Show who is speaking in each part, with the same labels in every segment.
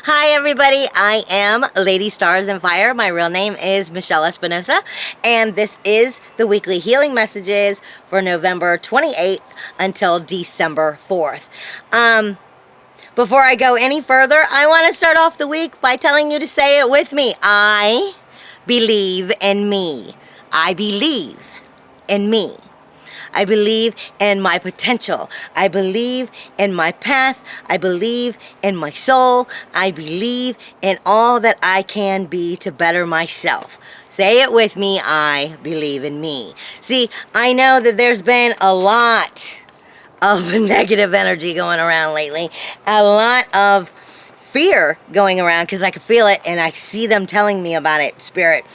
Speaker 1: Hi everybody, I am Lady Stars and Fire. My real name is Michelle Espinosa, and this is the weekly healing messages for November 28th until December 4th. Before I go any further, I want to start off the week by telling you to say it with me. I believe in me. I believe in me. I believe in my potential. I believe in my path. I believe in my soul. I believe in all that I can be to better myself. Say it with me. I believe in me. See, I know that there's been a lot of negative energy going around lately. A lot of fear going around because I can feel it and I see them telling me about it, Spirit.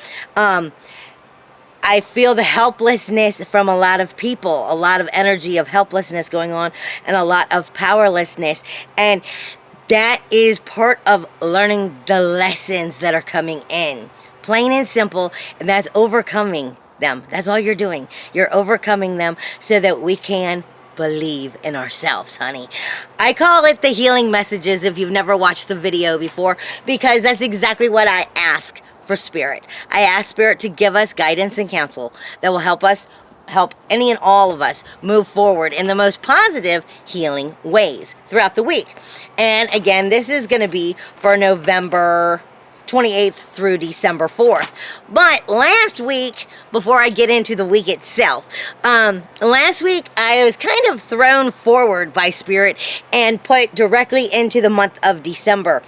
Speaker 1: I feel the helplessness from a lot of people, a lot of energy of helplessness going on, and a lot of powerlessness. And that is part of learning the lessons that are coming in. Plain and simple, and that's overcoming them. That's all you're doing. You're overcoming them so that we can believe in ourselves, honey. I call it the healing messages if you've never watched the video before, because that's exactly what I ask for Spirit. I ask Spirit to give us guidance and counsel that will help any and all of us move forward in the most positive healing ways throughout the week. And again, this is going to be for November 28th through December 4th. But last week, before I get into the week itself, last week I was kind of thrown forward by Spirit and put directly into the month of December.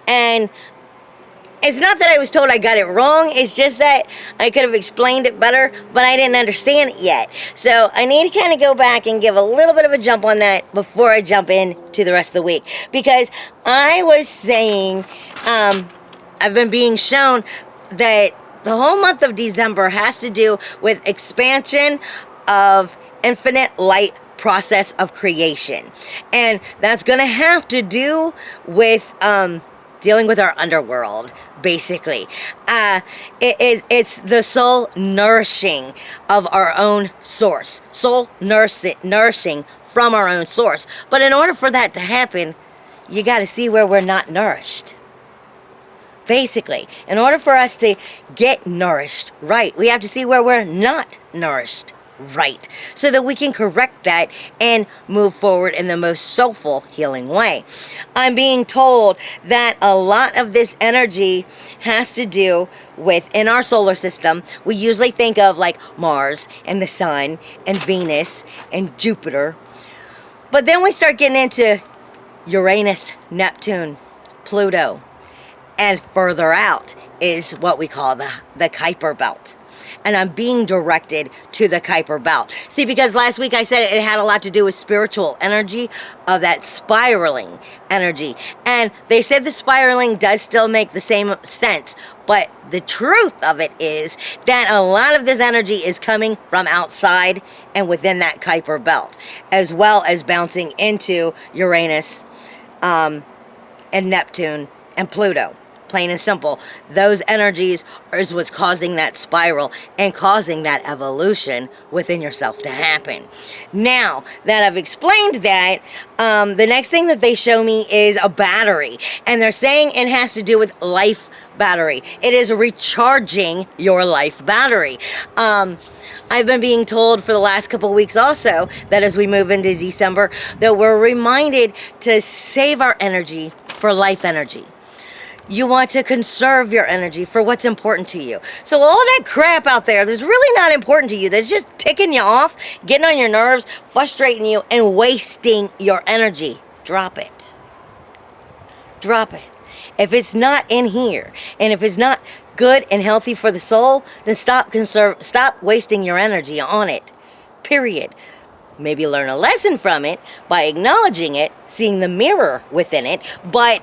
Speaker 1: And it's not that I was told I got it wrong, it's just that I could have explained it better, but I didn't understand it yet. So I need to kind of go back and give a little bit of a jump on that before I jump into the rest of the week. Because I was saying, I've been being shown that the whole month of December has to do with expansion of infinite light process of creation. And that's going to have to do with dealing with our underworld, basically. It's the soul nourishing of our own source. Soul nourishing from our own source. But in order for that to happen, you got to see where we're not nourished. Basically, in order for us to get nourished right, we have to see where we're not nourished right, so that we can correct that and move forward in the most soulful healing way. I'm being told that a lot of this energy has to do with, in our solar system, we usually think of like Mars and the Sun and Venus and Jupiter, but then we start getting into Uranus, Neptune, Pluto, and further out is what we call the Kuiper Belt. And I'm being directed to the Kuiper Belt. See, because last week I said it had a lot to do with spiritual energy, of that spiraling energy. And they said the spiraling does still make the same sense. But the truth of it is that a lot of this energy is coming from outside and within that Kuiper Belt, as well as bouncing into Uranus and Neptune and Pluto. Plain and simple, those energies is what's causing that spiral and causing that evolution within yourself to happen. Now that I've explained that, the next thing that they show me is a battery, and they're saying it has to do with life battery. It is recharging your life battery. I've been being told for the last couple of weeks also that as we move into December, that we're reminded to save our energy for life energy. You want to conserve your energy for what's important to you. So all that crap out there that's really not important to you, that's just ticking you off, getting on your nerves, frustrating you, and wasting your energy, drop it. Drop it. If it's not in here, and if it's not good and healthy for the soul, then stop wasting your energy on it. Period. Maybe learn a lesson from it by acknowledging it, seeing the mirror within it, but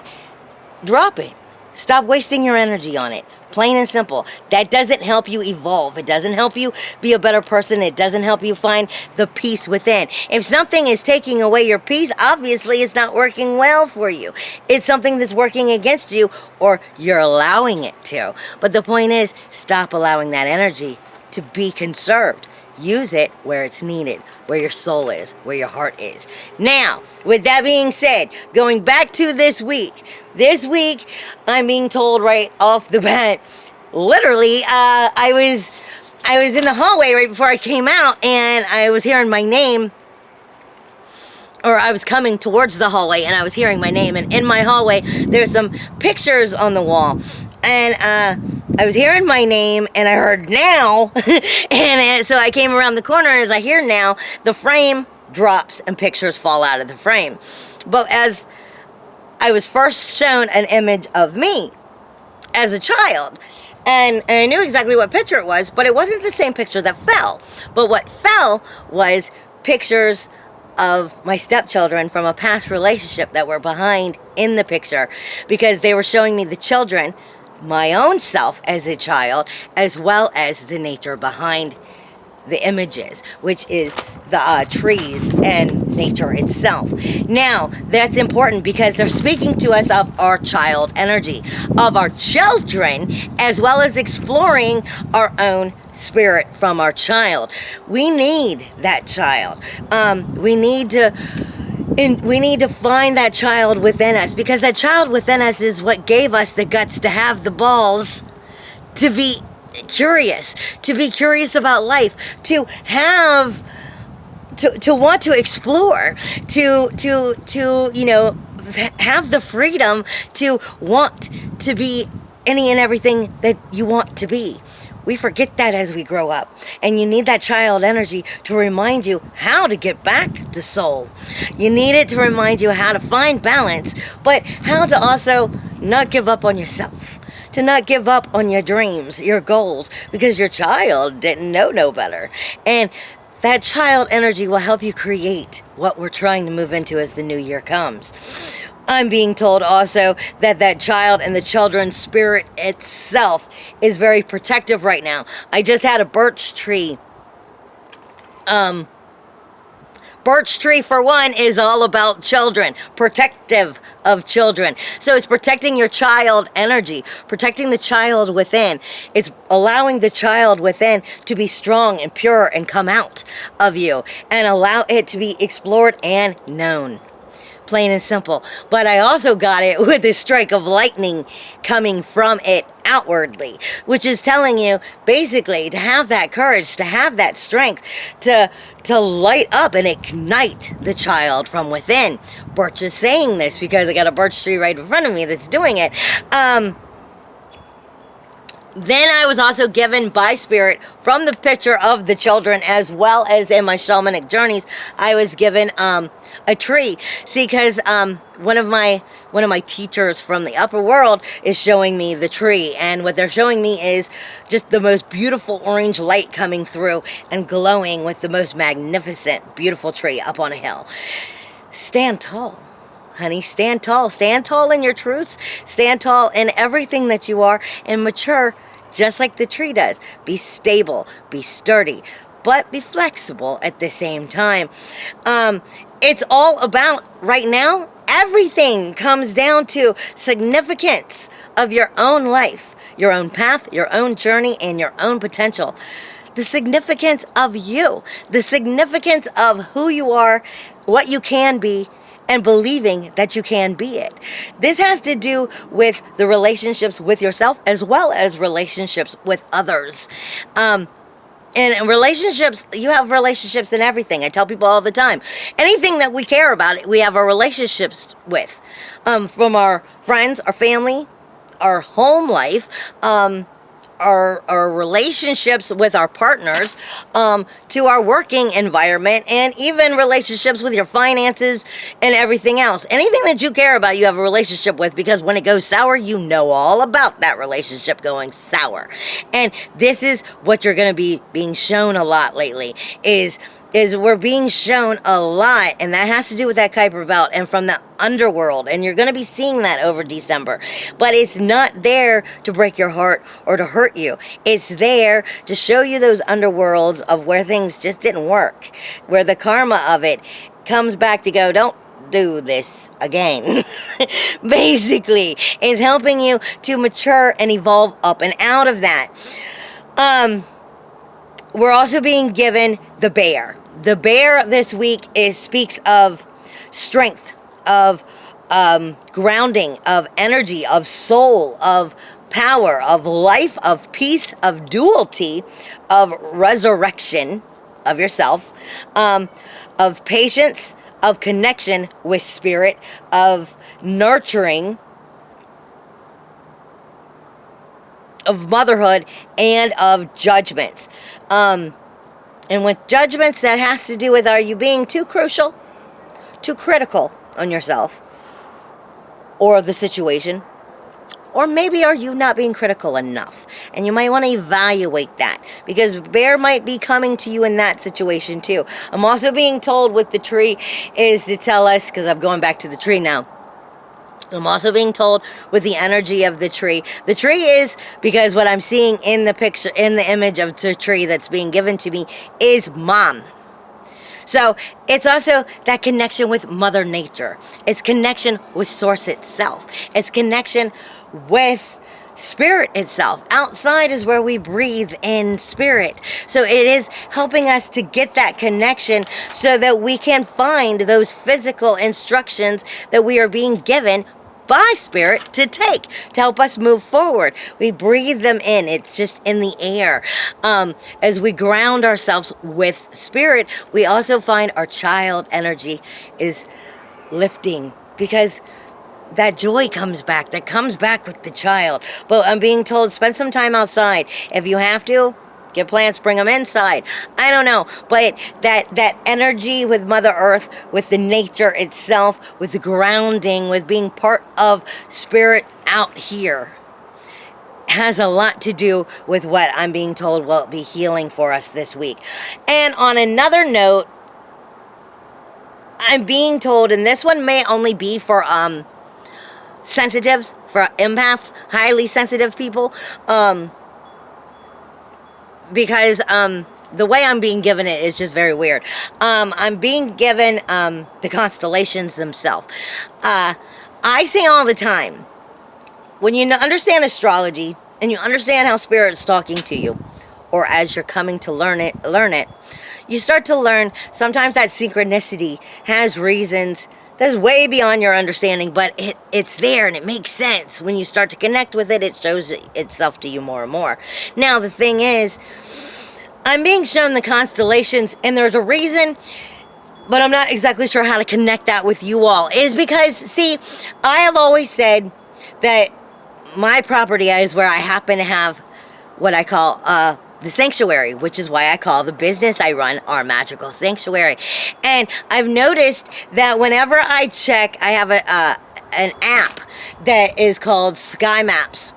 Speaker 1: drop it. Stop wasting your energy on it. Plain and simple. That doesn't help you evolve. It doesn't help you be a better person. It doesn't help you find the peace within. If something is taking away your peace, obviously it's not working well for you. It's something that's working against you, or you're allowing it to. But the point is, stop allowing that energy to be conserved. use it where it's needed, where your soul is, where your heart is. Now, with that being said, going back to this week, I'm being told right off the bat, literally, I was in the hallway right before I came out, and I was hearing my name, or I was coming towards the hallway, and I was hearing my name, and in my hallway, there's some pictures on the wall, and I was hearing my name, and I heard now, and so I came around the corner, and as I hear now, the frame drops, and pictures fall out of the frame. But as I was first shown an image of me as a child, and I knew exactly what picture it was, but it wasn't the same picture that fell. But what fell was pictures of my stepchildren from a past relationship that were behind in the picture, because they were showing me the children, my own self as a child, as well as the nature behind the images, which is the trees and nature itself. Now, that's important because they're speaking to us of our child energy, of our children, as well as exploring our own spirit from our child. We need that child. We need to find that child within us, because that child within us is what gave us the guts to have the balls to be curious about life, to have to want to explore, to have the freedom to want to be any and everything that you want to be. We forget that as we grow up, and you need that child energy to remind you how to get back to soul. You need it to remind you how to find balance, but how to also not give up on yourself, to not give up on your dreams, your goals, because your child didn't know no better. And that child energy will help you create what we're trying to move into as the new year comes. I'm being told also that child and the children's spirit itself is very protective right now. I just had a birch tree. Birch tree, for one, is all about children, protective of children. So it's protecting your child energy, protecting the child within. It's allowing the child within to be strong and pure and come out of you and allow it to be explored and known. Plain and simple. But I also got it with a strike of lightning coming from it outwardly, which is telling you basically to have that courage, to have that strength, to light up and ignite the child from within. Birch is saying this because I got a birch tree right in front of me that's doing it. Then I was also given by spirit from the picture of the children, as well as in my shamanic journeys, I was given a tree. See, because one of my teachers from the upper world is showing me the tree, and what they're showing me is just the most beautiful orange light coming through and glowing with the most magnificent, beautiful tree up on a hill. Stand tall. Honey, stand tall. Stand tall in your truths. Stand tall in everything that you are, and mature just like the tree does. Be stable, be sturdy, but be flexible at the same time. It's all about, right now, everything comes down to significance of your own life, your own path, your own journey, and your own potential. The significance of you, the significance of who you are, what you can be, and believing that you can be it. This has to do with the relationships with yourself as well as relationships with others. In relationships, you have relationships in everything. I tell people all the time, anything that we care about, we have our relationships with. From our friends, our family, our home life, our relationships with our partners, to our working environment, and even relationships with your finances and everything else. Anything that you care about, you have a relationship with, because when it goes sour, you know all about that relationship going sour. And this is what you're going to be being shown a lot lately, is we're being shown a lot, and that has to do with that Kuiper belt and from the underworld, and you're going to be seeing that over December. But it's not there to break your heart or to hurt you. It's there to show you those underworlds of where things just didn't work, where the karma of it comes back to go, don't do this again. Basically, is helping you to mature and evolve up and out of that. we're also being given the bear. The bear this week speaks of strength, of grounding, of energy, of soul, of power, of life, of peace, of duality, of resurrection of yourself, of patience, of connection with spirit, of nurturing, of motherhood, and of judgments. And with judgments, that has to do with, are you being too crucial, too critical on yourself or the situation? Or maybe are you not being critical enough? And you might want to evaluate that, because bear might be coming to you in that situation too. I'm also being told with the tree is to tell us, because I'm going back to the tree now, I'm also being told with the energy of the tree. The tree is, because what I'm seeing in the picture, in the image of the tree that's being given to me, is mom. So it's also that connection with Mother Nature. It's connection with Source itself. It's connection with Spirit itself. Outside is where we breathe in spirit. So it is helping us to get that connection so that we can find those physical instructions that we are being given by spirit to take to help us move forward. We breathe them in. It's just in the air. As we ground ourselves with spirit, we also find our child energy is lifting, because that joy comes back. That comes back with the child. But I'm being told, spend some time outside. If you have to, get plants, bring them inside. I don't know. But that energy with Mother Earth, with the nature itself, with the grounding, with being part of spirit out here, has a lot to do with what I'm being told will be healing for us this week. And on another note, I'm being told, and this one may only be for sensitives, for empaths, highly sensitive people, because the way I'm being given it is just very weird. I'm being given the constellations themselves. I say all the time, when you understand astrology and you understand how spirit's talking to you, or as you're coming to learn it, you start to learn sometimes that synchronicity has reasons that's way beyond your understanding, but it's there and it makes sense. When you start to connect with it, it shows itself to you more and more. Now, the thing is, I'm being shown the constellations, and there's a reason, but I'm not exactly sure how to connect that with you all. Is because, see, I have always said that my property is where I happen to have what I call the sanctuary, which is why I call the business I run our magical sanctuary. And I've noticed that whenever I check, I have an app that is called Sky Maps.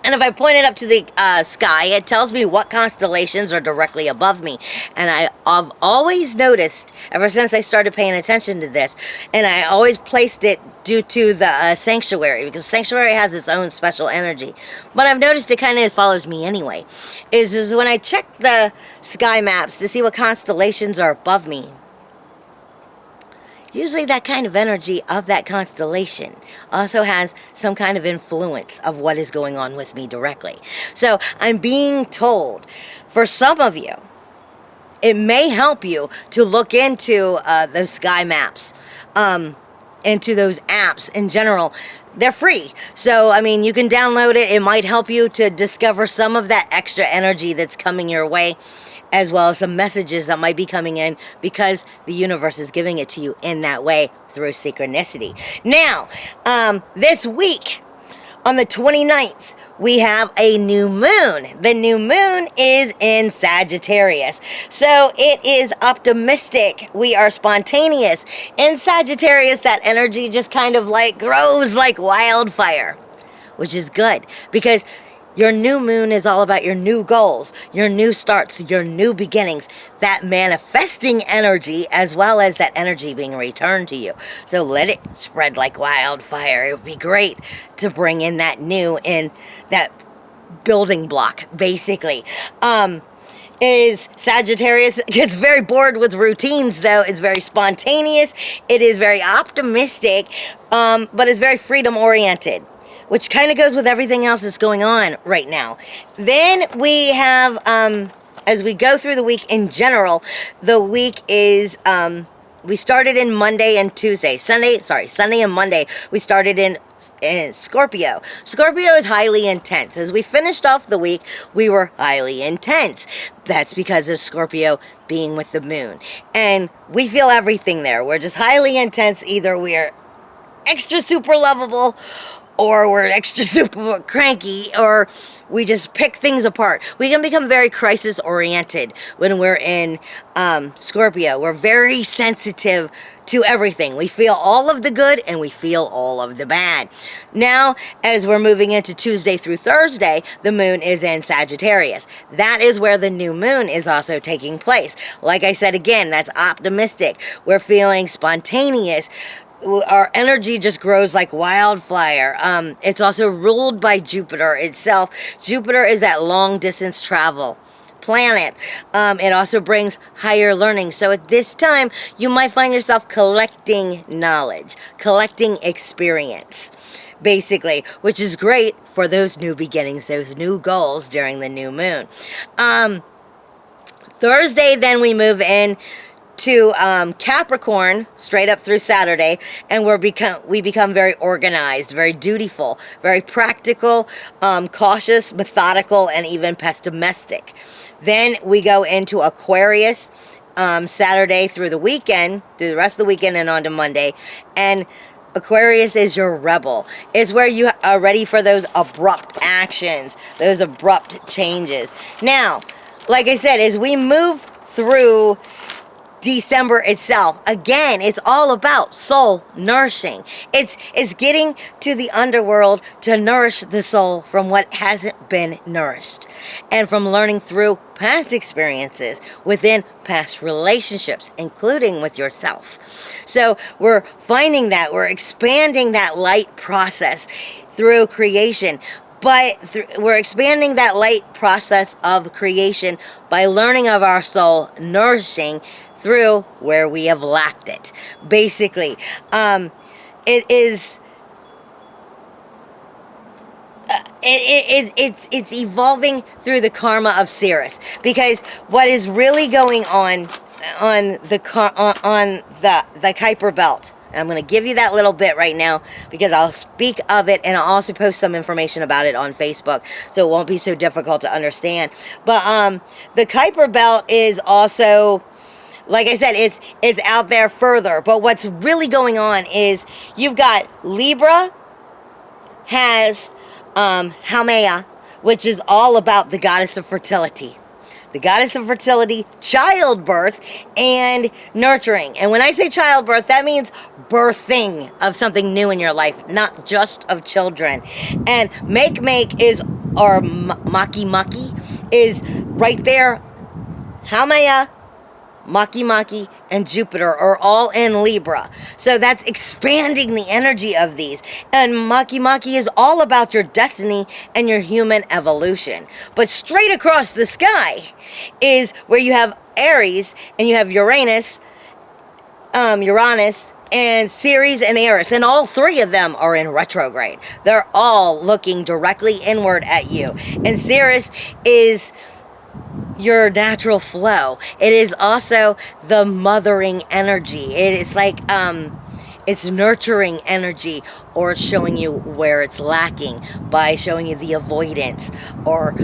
Speaker 1: And if I point it up to the sky, it tells me what constellations are directly above me. And I've always noticed, ever since I started paying attention to this, and I always placed it due to the sanctuary, because sanctuary has its own special energy. But I've noticed it kind of follows me anyway, is when I check the sky maps to see what constellations are above me, usually that kind of energy of that constellation also has some kind of influence of what is going on with me directly. So I'm being told, for some of you, it may help you to look into those sky maps, into those apps in general. They're free. So, I mean, you can download it. It might help you to discover some of that extra energy that's coming your way, as well as some messages that might be coming in, because the universe is giving it to you in that way through synchronicity. Now, this week, on the 29th, we have a new moon. The new moon is in Sagittarius. So it is optimistic. We are spontaneous. In Sagittarius, that energy just kind of like grows like wildfire, which is good, because your new moon is all about your new goals, your new starts, your new beginnings, that manifesting energy, as well as that energy being returned to you. So let it spread like wildfire. It would be great to bring in that new, in that building block, basically. Is Sagittarius gets very bored with routines, though. It's very spontaneous. It is very optimistic, but it's very freedom oriented, which kind of goes with everything else that's going on right now. Then we have as we go through the week in general, the week is, we started in Monday and Tuesday. Sunday and Monday, we started in Scorpio. Scorpio is highly intense. As we finished off the week, we were highly intense. That's because of Scorpio being with the moon. And we feel everything there. We're just highly intense. Either we're extra super lovable, or we're extra super cranky, or we just pick things apart. We can become very crisis oriented when we're in Scorpio. We're very sensitive to everything. We feel all of the good and we feel all of the bad. Now, as we're moving into Tuesday through Thursday, the moon is in Sagittarius. That is where the new moon is also taking place. Like I said again, that's optimistic. We're feeling spontaneous. Our energy just grows like wildfire. It's also ruled by Jupiter itself. Jupiter is that long distance travel planet. It also brings higher learning. So at this time, you might find yourself collecting knowledge, collecting experience, basically, which is great for those new beginnings, those new goals during the new moon. Thursday, then we move in to Capricorn straight up through Saturday, and we become very organized, very dutiful, very practical, cautious, methodical, and even pessimistic. Then we go into Aquarius Saturday through the weekend, through the rest of the weekend and on to Monday, and Aquarius is your rebel. It's where you are ready for those abrupt actions, those abrupt changes. Now, like I said, as we move through December itself, again, it's all about soul nourishing. It's getting to the underworld to nourish the soul from what hasn't been nourished, and from learning through past experiences within past relationships, including with yourself. So we're finding that we're expanding that light process through creation. But we're expanding that light process of creation by learning of our soul nourishing through where we have lacked it. Basically, it's evolving through the karma of Sirius, because what is really going on the Kuiper belt. And I'm going to give you that little bit right now because I'll speak of it, and I'll also post some information about it on Facebook, so it won't be so difficult to understand. But the Kuiper belt is also, like I said, it's out there further. But what's really going on is you've got Libra has Haumea, which is all about the goddess of fertility. The goddess of fertility, childbirth, and nurturing. And when I say childbirth, that means birthing of something new in your life, not just of children. And make is, or maki is right there. Haumea, Maki and Jupiter are all in Libra. So that's expanding the energy of these. And Maki is all about your destiny and your human evolution. But straight across the sky is where you have Aries, and you have Uranus, and Ceres and Eris, and all three of them are in retrograde. They're all looking directly inward at you. And Ceres is your natural flow. It is also the mothering energy. It's like it's nurturing energy, or it's showing you where it's lacking by showing you the avoidance or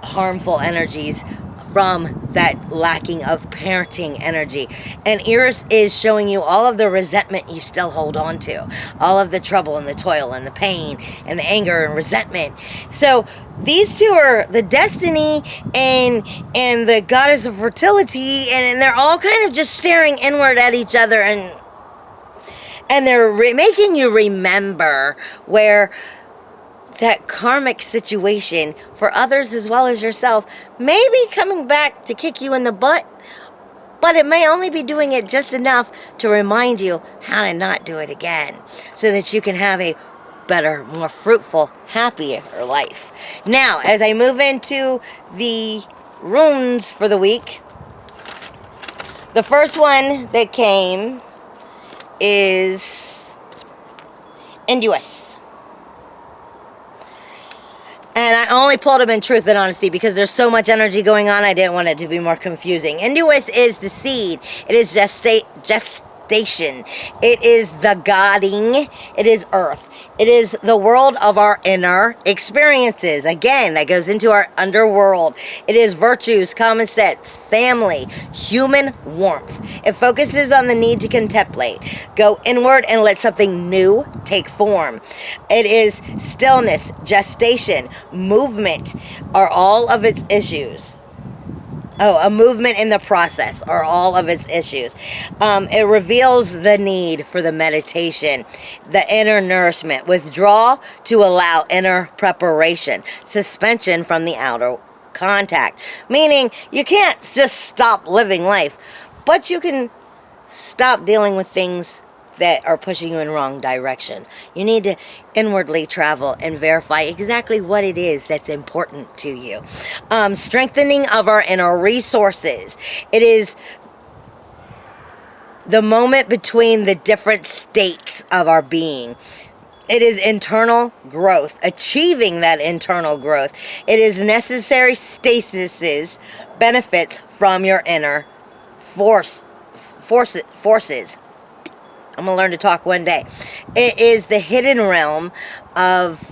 Speaker 1: harmful energies from that lacking of parenting energy. And Eris is showing you all of the resentment you still hold on to, all of the trouble and the toil and the pain and the anger and resentment. So these two are the destiny and the goddess of fertility, and they're all kind of just staring inward at each other, and they're making you remember where that karmic situation for others as well as yourself may be coming back to kick you in the butt, but it may only be doing it just enough to remind you how to not do it again, so that you can have a better, more fruitful, happier life. Now, as I move into the runes for the week, the first one that came is Induus. And I only pulled them in truth and honesty because there's so much energy going on, I didn't want it to be more confusing. Induus is the seed. It is gestation. It is the godding. It is earth. It is the world of our inner experiences. Again, that goes into our underworld. It is virtues, common sense, family, human warmth. It focuses on the need to contemplate, go inward and let something new take form. It is stillness, gestation, movement are all of its issues. A movement in the process are all of its issues. It reveals the need for the meditation, the inner nourishment, withdrawal to allow inner preparation, suspension from the outer contact. Meaning you can't just stop living life, but you can stop dealing with things that are pushing you in wrong directions. You need to inwardly travel and verify exactly what it is that's important to you. Strengthening of our inner resources. It is the moment between the different states of our being. It is internal growth, achieving that internal growth. It is necessary stasis, benefits from your inner forces. I'm going to learn to talk one day. It is the hidden realm of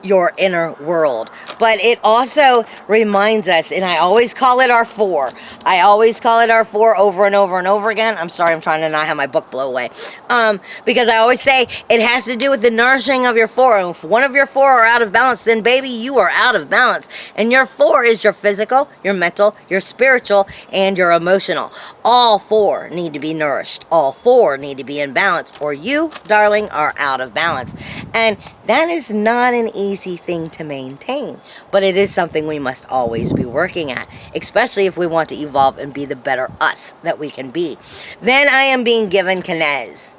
Speaker 1: your inner world. But it also reminds us, and I always call it our four. I always call it our four over and over and over again. I'm sorry, I'm trying to not have my book blow away. Because I always say it has to do with the nourishing of your four. And if one of your four are out of balance, then baby, you are out of balance. And your four is your physical, your mental, your spiritual, and your emotional. All four need to be nourished. All four need to be in balance, or you, darling, are out of balance. And that is not an easy thing to maintain, but it is something we must always be working at, especially if we want to evolve and be the better us that we can be. Then I am being given Kenez.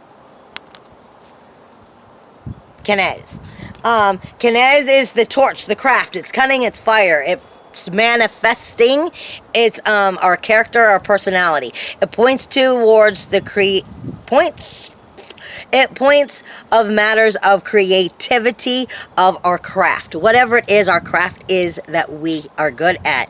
Speaker 1: Kenez. Kenez is the torch, the craft. It's cunning, it's fire. It's manifesting. It's our character, our personality. It points towards the It points of matters of creativity of our craft. Whatever it is our craft is that we are good at.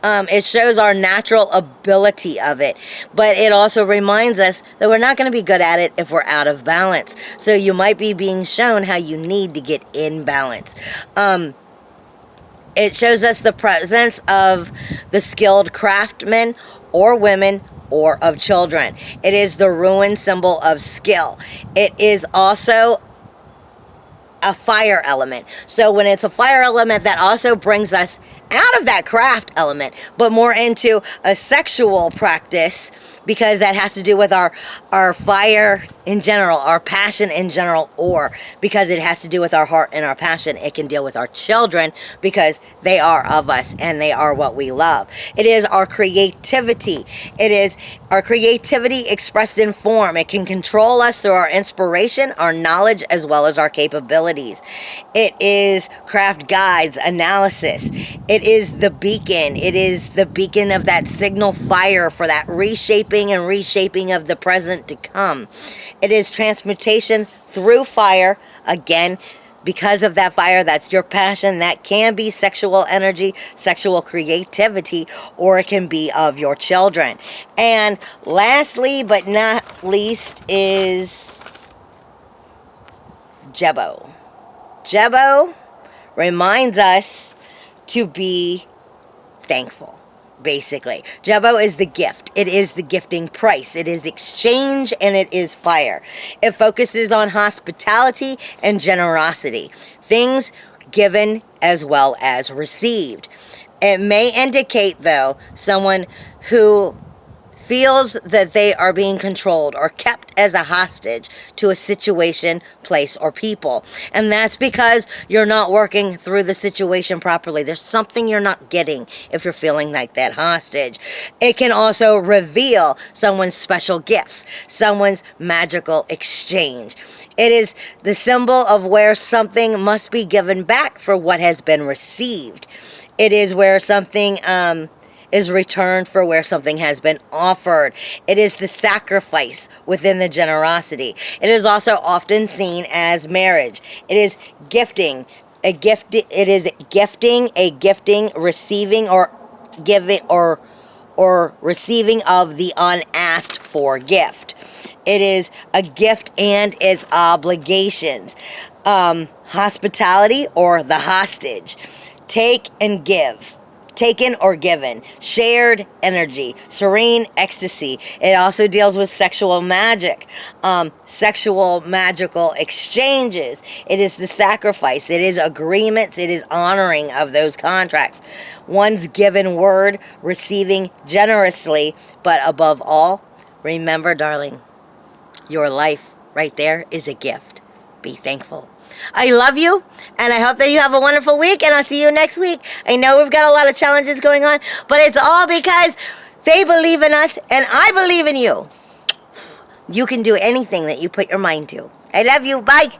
Speaker 1: It shows our natural ability of it. But it also reminds us that we're not going to be good at it if we're out of balance. So you might be being shown how you need to get in balance. It shows us the presence of the skilled craftsmen or women or of children. It is the rune symbol of skill. It is also a fire element. So when it's a fire element, that also brings us out of that craft element, but more into a sexual practice, because that has to do with our fire in general, our passion in general, or because it has to do with our heart and our passion, it can deal with our children because they are of us and they are what we love. It is our creativity. It is our creativity expressed in form. It can control us through our inspiration, our knowledge, as well as our capabilities. It is craft guides, analysis. It is the beacon. It is the beacon of that signal fire for that reshaping and reshaping of the present to come. It is transmutation through fire. Again, because of that fire, that's your passion. That can be sexual energy, sexual creativity, or it can be of your children. And lastly, but not least, is Jebo. Jebo reminds us to be thankful. Basically, Jebo is the gift. It is the gifting price. It is exchange, and it is fire. It focuses on hospitality and generosity, things given as well as received. It may indicate, though, someone who feels that they are being controlled or kept as a hostage to a situation, place, or people. And that's because you're not working through the situation properly. There's something you're not getting if you're feeling like that hostage. It can also reveal someone's special gifts, someone's magical exchange. It is the symbol of where something must be given back for what has been received. It is where something is returned for where something has been offered. It is the sacrifice within the generosity. It is also often seen as marriage. It is gifting. A gift, it is gifting, a gifting, receiving or giving or receiving of the unasked for gift. It is a gift and its obligations. Hospitality or the hostage. Take and give. Taken or given. Shared energy. Serene ecstasy. It also deals with sexual magic. Sexual magical exchanges. It is the sacrifice. It is agreements. It is honoring of those contracts. One's given word, receiving generously, but above all, remember, darling, your life right there is a gift. Be thankful. I love you, and I hope that you have a wonderful week, and I'll see you next week. I know we've got a lot of challenges going on, but it's all because they believe in us, and I believe in you. You can do anything that you put your mind to. I love you. Bye.